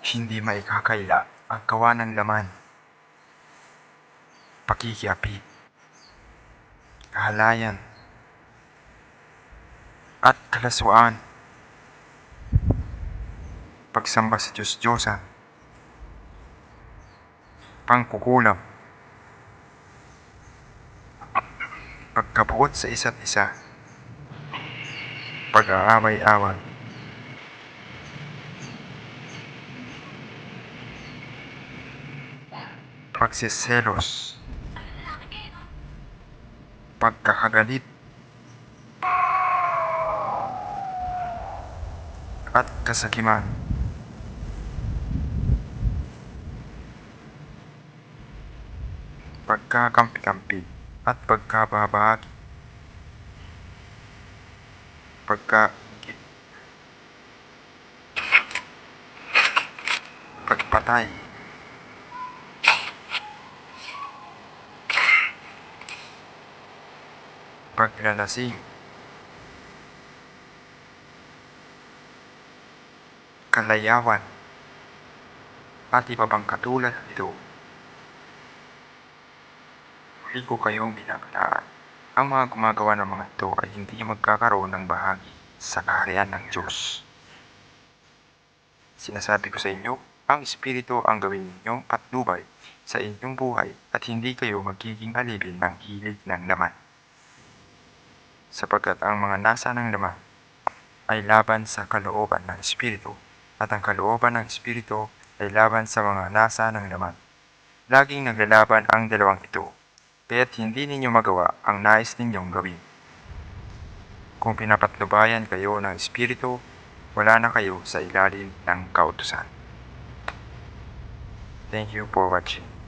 Hindi maikakaila ang gawa ng laman, pakikiapi, kahalayan, at kalaswaan, pagsamba sa Diyos-Diyosan, pangkukulam, pagkabuot sa isa't isa, pag-aaway-away, pagsiselos, pagkakagalit, at kasakiman. Pagkakampi-kampi at pagkababahagi, pagkaingit, pagpatay, paglalasing, kalayawan, at iba pang katulad nito. Hindi ko kayong binabalaan. Ang mga gumagawa ng mga ito ay hindi magkakaroon ng bahagi sa kaharian ng Diyos. Sinasabi ko sa inyo, ang Espiritu ang gawin ninyong patnubay sa inyong buhay at hindi kayo magiging alipin ng hilig ng laman. Sapagkat ang mga nasa ng laman ay laban sa kalooban ng Espiritu at ang kalooban ng Espiritu ay laban sa mga nasa ng laman. Laging naglalaban ang dalawang ito, kaya't hindi ninyo magawa ang nais ninyong gawin. Kung pinapatnubayan kayo ng Espiritu, wala na kayo sa ilalim ng kautusan. Thank you for watching.